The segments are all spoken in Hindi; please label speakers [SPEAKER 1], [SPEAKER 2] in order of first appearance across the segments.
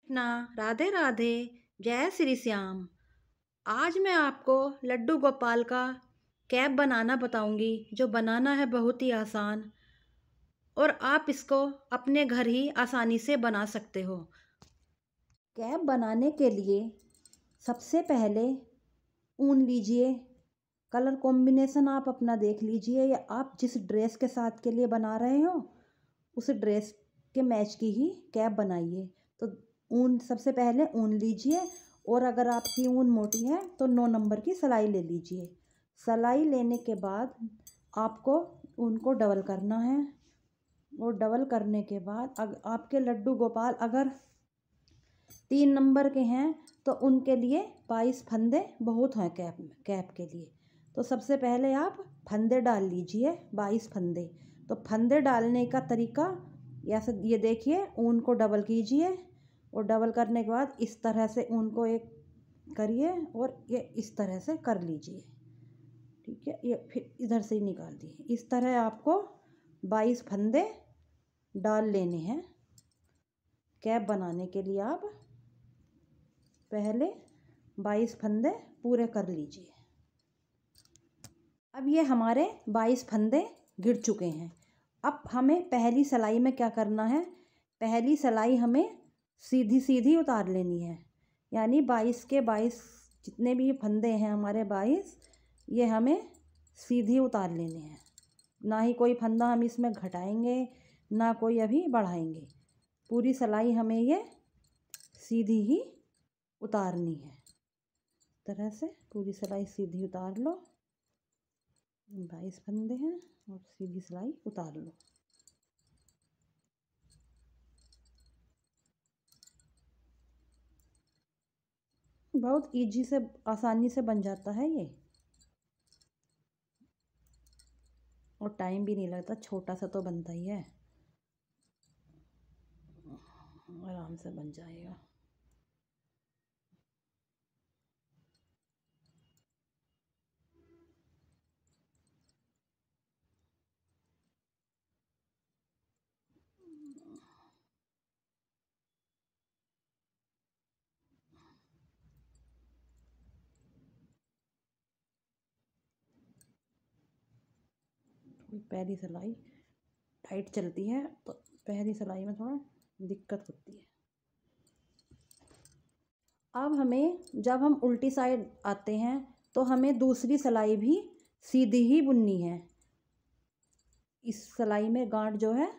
[SPEAKER 1] ना राधे राधे। जय श्री श्याम। आज मैं आपको लड्डू गोपाल का कैप बनाना बताऊंगी, जो बनाना है बहुत ही आसान और आप इसको अपने घर ही आसानी से बना सकते हो। कैप बनाने के लिए सबसे पहले ऊन लीजिए। कलर कॉम्बिनेशन आप अपना देख लीजिए, या आप जिस ड्रेस के साथ के लिए बना रहे हो उस ड्रेस के मैच की ही कैप बनाइए। तो ऊन, सबसे पहले ऊन लीजिए, और अगर आपकी ऊन मोटी है तो 9 नंबर की सिलाई ले लीजिए। सिलाई लेने के बाद आपको ऊन को डबल करना है, और डबल करने के बाद आपके लड्डू गोपाल अगर 3 नंबर के हैं तो उनके लिए 22 फंदे बहुत हैं कैप के लिए। तो सबसे पहले आप फंदे डाल लीजिए, 22 फंदे। तो फंदे डालने का तरीका ये देखिए, ऊन को डबल कीजिए, और डबल करने के बाद इस तरह से ऊन को एक करिए और ये इस तरह से कर लीजिए। ठीक है, ये फिर इधर से ही निकाल दिए। इस तरह आपको 22 फंदे डाल लेने हैं। कैप बनाने के लिए आप पहले 22 फंदे पूरे कर लीजिए। अब ये हमारे 22 फंदे गिर चुके हैं। अब हमें पहली सिलाई में क्या करना है, पहली सिलाई हमें सीधी सीधी उतार लेनी है। यानी 22 के 22 जितने भी फंदे हैं हमारे 22, ये हमें सीधी उतार लेने हैं। ना ही कोई फंदा हम इसमें घटाएंगे, ना कोई अभी बढ़ाएंगे। पूरी सिलाई हमें ये सीधी ही उतारनी है। इस तरह से पूरी सिलाई सीधी उतार लो। 22 फंदे हैं और सीधी सिलाई उतार लो। बहुत इजी से, आसानी से बन जाता है ये, और टाइम भी नहीं लगता। छोटा सा तो बनता ही है, आराम से बन जाएगा। पहली सिलाई टाइट चलती है तो पहली सिलाई में थोड़ा दिक्कत होती है। अब हमें, जब हम उल्टी साइड आते हैं तो हमें दूसरी सिलाई भी सीधी ही बुननी है। इस सिलाई में गांठ जो है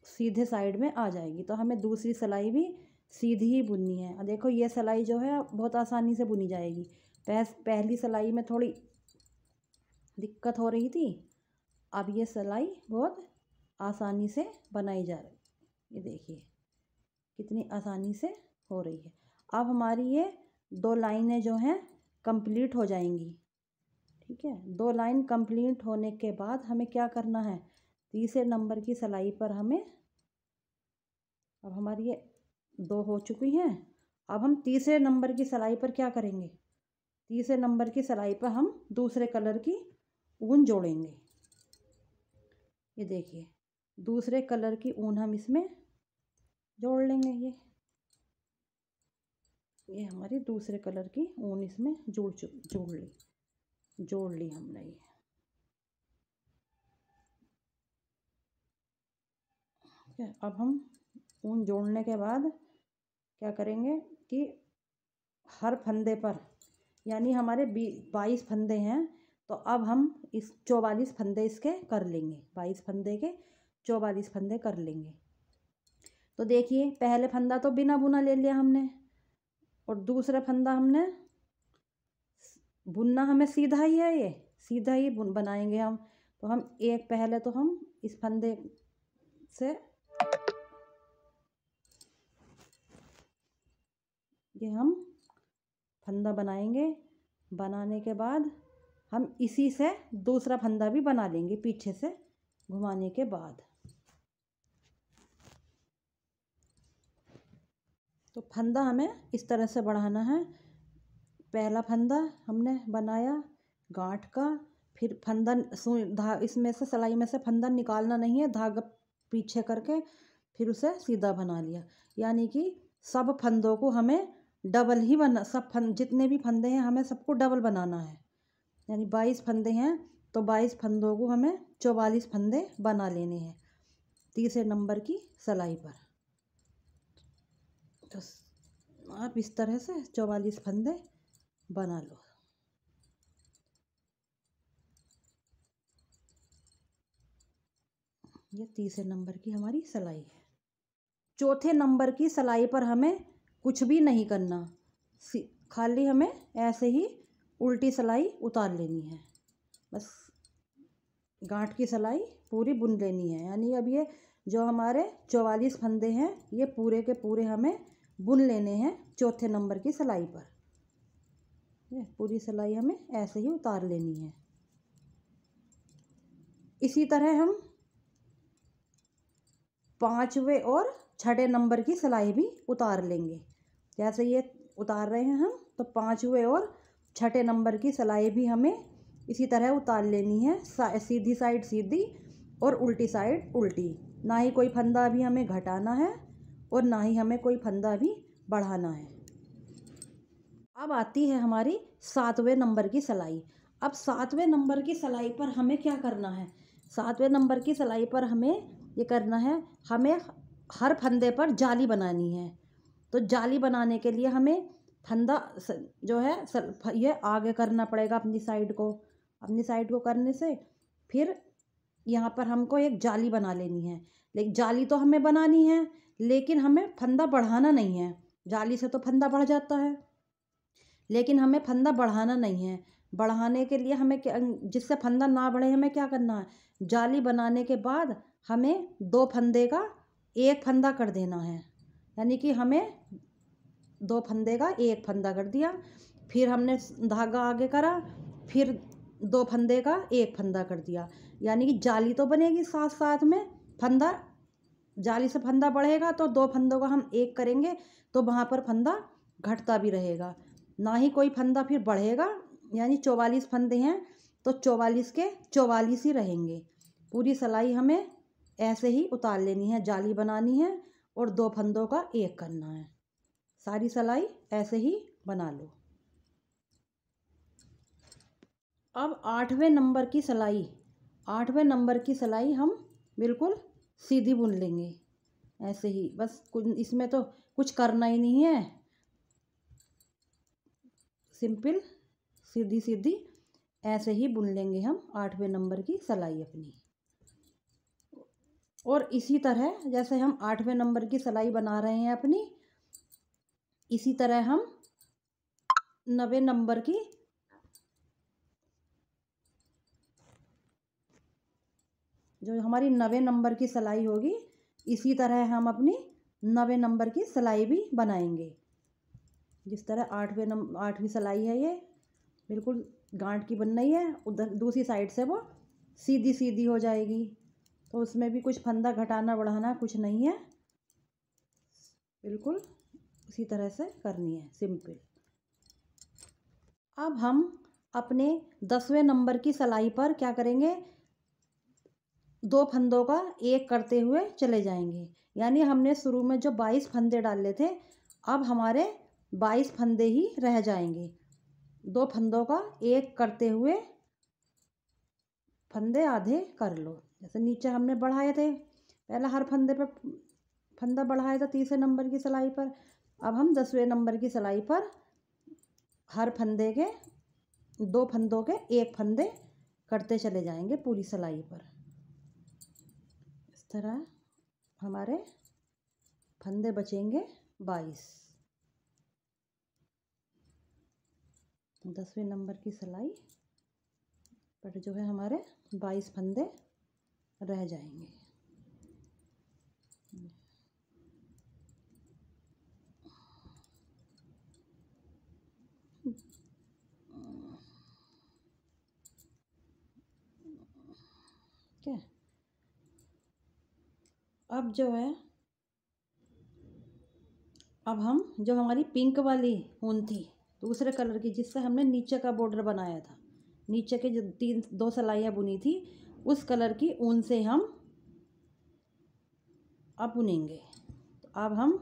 [SPEAKER 1] सीधे साइड में आ जाएगी, तो हमें दूसरी सिलाई भी सीधी ही बुननी है। और देखो, ये सिलाई जो है बहुत आसानी से बुनी जाएगी। पहली सिलाई में थोड़ी दिक्कत हो रही थी, अब ये सिलाई बहुत आसानी से बनाई जा रही है। ये देखिए कितनी आसानी से हो रही है। अब हमारी ये 2 लाइनें जो हैं कंप्लीट हो जाएंगी। ठीक है, 2 लाइन कंप्लीट होने के बाद हमें क्या करना है, तीसरे नंबर की सिलाई पर हमें, अब हमारी ये 2 हो चुकी हैं। अब हम तीसरे नंबर की सिलाई पर क्या करेंगे, तीसरे नंबर की सिलाई पर हम दूसरे कलर की ऊन जोड़ेंगे। ये देखिए, दूसरे कलर की ऊन हम इसमें जोड़ लेंगे। ये हमारी दूसरे कलर की ऊन इसमें जोड़ ली हमने ये। ठीक है, अब हम ऊन जोड़ने के बाद क्या करेंगे कि हर फंदे पर, यानी हमारे 22 फंदे हैं, तो अब हम इस 44 फंदे इसके कर लेंगे। 22 फंदे के 44 फंदे कर लेंगे। तो देखिए, पहले फंदा तो बिना बुना ले लिया हमने, और दूसरा फंदा हमने बुनना हमें सीधा ही है, ये सीधा ही बनाएंगे हम। तो हम पहले तो हम इस फंदे से ये हम फंदा बनाएंगे। बनाने के बाद हम इसी से दूसरा फंदा भी बना लेंगे, पीछे से घुमाने के बाद। तो फंदा हमें इस तरह से बढ़ाना है। पहला फंदा हमने बनाया गांठ का, फिर फंदा इसमें से सिलाई में से फंदा निकालना नहीं है, धागा पीछे करके फिर उसे सीधा बना लिया। यानी कि सब फंदों को हमें डबल ही बना, जितने भी फंदे हैं हमें सबको डबल बनाना है। यानी 22 फंदे हैं तो 22 फंदों को हमें 44 फंदे बना लेने हैं तीसरे नंबर की सिलाई पर। तो आप इस तरह से 44 फंदे बना लो। ये तीसरे नंबर की हमारी सिलाई है। चौथे नंबर की सिलाई पर हमें कुछ भी नहीं करना, खाली हमें ऐसे ही उल्टी सिलाई उतार लेनी है। बस गांठ की सिलाई पूरी बुन लेनी है। यानी अब ये जो हमारे 44 फंदे हैं ये पूरे के पूरे हमें बुन लेने हैं चौथे नंबर की सिलाई पर। ये पूरी सिलाई हमें ऐसे ही उतार लेनी है। इसी तरह हम पांचवें और छठे नंबर की सिलाई भी उतार लेंगे। जैसे ये उतार रहे हैं हम, तो पांचवें और छठे नंबर की सिलाई भी हमें इसी तरह उतार लेनी है। सीधी साइड सीधी और उल्टी साइड उल्टी। ना ही कोई फंदा भी हमें घटाना है और ना ही हमें कोई फंदा भी बढ़ाना है। अब आती है हमारी 7वें नंबर की सिलाई। अब 7वें नंबर की सिलाई पर हमें क्या करना है? 7वें नंबर की सिलाई पर हमें ये करना है, हमें हर फंदे पर जाली बनानी है। तो जाली बनाने के लिए हमें फंदा जो है ये आगे करना पड़ेगा अपनी साइड को। अपनी साइड को करने से फिर यहाँ पर हमको एक जाली बना लेनी है। लेकिन जाली तो हमें बनानी है, लेकिन हमें फंदा बढ़ाना नहीं है। जाली से तो फंदा बढ़ जाता है, लेकिन हमें फंदा बढ़ाना नहीं है। बढ़ाने के लिए हमें जिससे फंदा ना बढ़े हमें क्या करना है? जाली बनाने के बाद हमें 2 फंदे का 1 फंदा कर देना है। यानी कि हमें 2 फंदे का 1 फंदा कर दिया, फिर हमने धागा आगे करा, फिर 2 फंदे का 1 फंदा कर दिया। यानी कि जाली तो बनेगी साथ साथ में फंदा, जाली से फंदा बढ़ेगा तो 2 फंदों का हम 1 करेंगे तो वहाँ पर फंदा घटता भी रहेगा, ना ही कोई फंदा फिर बढ़ेगा। यानी 44 फंदे हैं तो 44 के 44 ही रहेंगे। पूरी सिलाई हमें ऐसे ही उतार लेनी है, जाली बनानी है और 2 फंदों का 1 करना है। सारी सिलाई ऐसे ही बना लो। अब 8वें नंबर की सिलाई, 8वें नंबर की सिलाई हम बिल्कुल सीधी बुन लेंगे ऐसे ही। बस इसमें तो कुछ करना ही नहीं है, सिंपल सीधी सीधी ऐसे ही बुन लेंगे हम 8वें नंबर की सिलाई अपनी। और इसी तरह जैसे हम 8वें नंबर की सिलाई बना रहे हैं अपनी, इसी तरह हम 9वें नंबर की जो हमारी 9वें नंबर की सिलाई होगी, इसी तरह हम अपनी 9वें नंबर की सिलाई भी बनाएंगे। जिस तरह 8वीं सिलाई है ये बिल्कुल गांठ की बन रही है, उधर दूसरी साइड से वो सीधी सीधी हो जाएगी। तो उसमें भी कुछ फंदा घटाना बढ़ाना कुछ नहीं है, बिल्कुल इसी तरह से करनी है, सिंपल। अब हम अपने 10वें नंबर की सिलाई पर क्या करेंगे? 2 फंदों का 1 करते हुए चले जाएंगे। यानी हमने शुरू में जो 22 फंदे डाले थे, अब हमारे 22 फंदे ही रह जाएंगे। 2 फंदों का 1 करते हुए फंदे आधे कर लो। जैसे नीचे हमने बढ़ाए थे, पहले हर फंदे पर फंदा बढ़ाया था तीसरे नंबर की सिलाई पर। अब हम 10वें नंबर की सिलाई पर हर फंदे के 2 फंदों के 1 फंदे करते चले जाएंगे पूरी सिलाई पर। इस तरह हमारे फंदे बचेंगे 22। 10वें नंबर की सिलाई पर जो है हमारे 22 फंदे रह जाएंगे। क्या अब जो है, अब हम जो हमारी पिंक वाली ऊन थी दूसरे कलर की, जिससे हमने नीचे का बॉर्डर बनाया था, नीचे के जो 2 सिलाइयाँ बुनी थी, उस कलर की ऊन से हम अब बुनेंगे। तो अब हम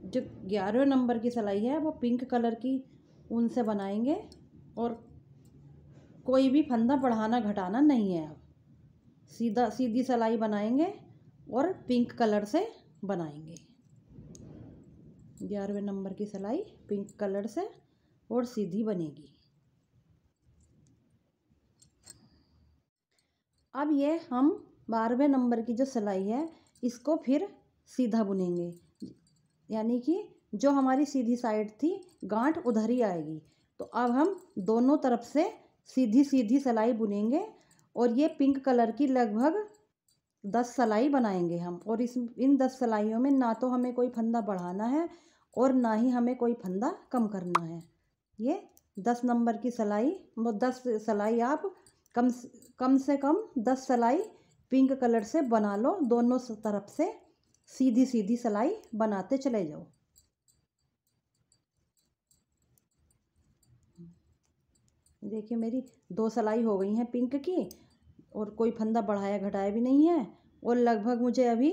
[SPEAKER 1] जो 11वें नंबर की सिलाई है वो पिंक कलर की ऊन से बनाएंगे और कोई भी फंदा बढ़ाना घटाना नहीं है। अब सीधा सीधी सिलाई बनाएंगे और पिंक कलर से बनाएंगे। 11वें नंबर की सिलाई पिंक कलर से और सीधी बनेगी। अब ये हम 12वें नंबर की जो सिलाई है इसको फिर सीधा बुनेंगे, यानी कि जो हमारी सीधी साइड थी गांठ उधर ही आएगी। तो अब हम दोनों तरफ से सीधी सीधी सिलाई बुनेंगे और ये पिंक कलर की लगभग 10 सिलाई बनाएंगे हम। और इन 10 सिलाइयों में ना तो हमें कोई फंदा बढ़ाना है और ना ही हमें कोई फंदा कम करना है। ये 10 नंबर की सिलाई, वो 10 सिलाई आप कम से कम 10 सिलाई पिंक कलर से बना लो। दोनों तरफ से सीधी सीधी सिलाई बनाते चले जाओ। देखिए मेरी 2 सिलाई हो गई हैं पिंक की और कोई फंदा बढ़ाया घटाया भी नहीं है। और लगभग मुझे अभी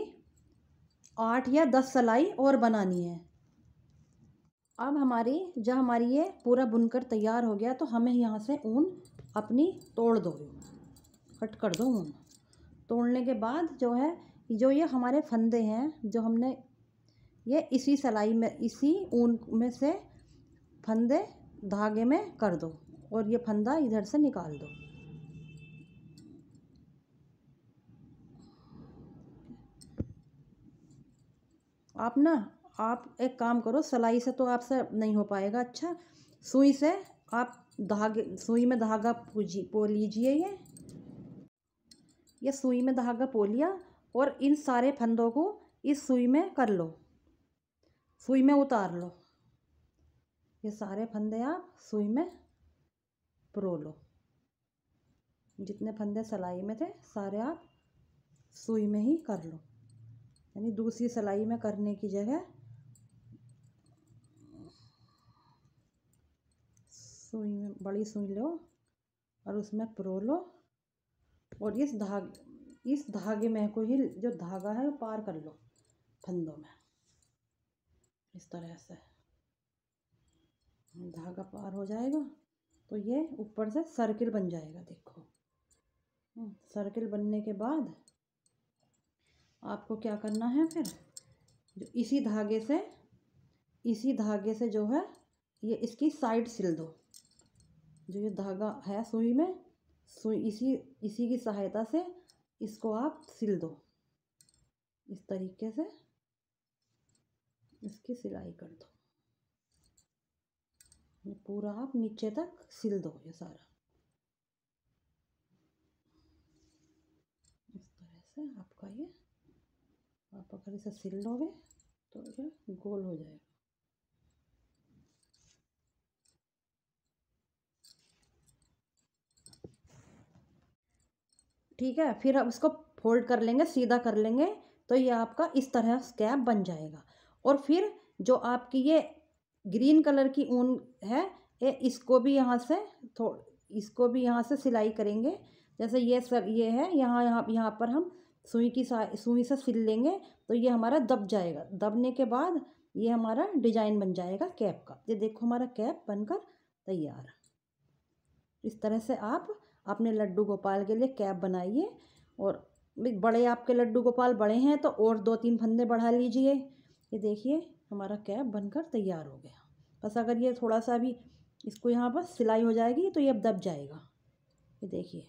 [SPEAKER 1] 8 या 10 सिलाई और बनानी है। अब जब हमारी ये पूरा बुनकर तैयार हो गया तो हमें यहाँ से ऊन अपनी तोड़ दो, कट कर दो ऊन। तोड़ने के बाद जो ये हमारे फंदे हैं जो हमने ये इसी सिलाई में इसी ऊन में से फंदे धागे में कर दो और ये फंदा इधर से निकाल दो। आप एक काम करो, सिलाई से तो आपसे नहीं हो पाएगा अच्छा, सुई से आप सुई में धागा पो लीजिए। ये सुई में धागा पो लिया और इन सारे फंदों को इस सुई में कर लो, सुई में उतार लो। ये सारे फंदे आप सुई में परो लो। जितने फंदे सिलाई में थे सारे आप सुई में ही कर लो, यानी दूसरी सिलाई में करने की जगह सुई में बड़ी सुई लो और उसमें परो लो। और इस धागे में को ही जो धागा है वो पार कर लो फंदों में। इस तरह से धागा पार हो जाएगा तो ये ऊपर से सर्किल बन जाएगा। देखो सर्किल बनने के बाद आपको क्या करना है, फिर जो इसी धागे से जो है ये इसकी साइड सिल दो। जो ये धागा है सुई में, इसी की सहायता से इसको आप सिल दो। इस तरीके से इसकी सिलाई कर दो। ये पूरा आप नीचे तक सिल दो ये सारा। इस तरह से आपका ये आप अगर इसे सिल लोगे तो ये गोल हो जाएगा। ठीक है, फिर अब इसको फोल्ड कर लेंगे, सीधा कर लेंगे तो ये आपका इस तरह कैप बन जाएगा। और फिर जो आपकी ये ग्रीन कलर की ऊन है इसको भी यहाँ से सिलाई करेंगे। जैसे ये है यहाँ पर हम सुई से सिल लेंगे तो ये हमारा दब जाएगा। दबने के बाद ये हमारा डिजाइन बन जाएगा कैप का। ये देखो हमारा कैप बनकर तैयार। इस तरह से आप अपने लड्डू गोपाल के लिए कैप बनाइए। और बड़े आपके लड्डू गोपाल बड़े हैं तो और 2-3 फंदे बढ़ा लीजिए। ये देखिए हमारा कैप बनकर तैयार हो गया। बस अगर ये थोड़ा सा भी इसको यहाँ पर सिलाई हो जाएगी तो ये अब दब जाएगा। ये देखिए।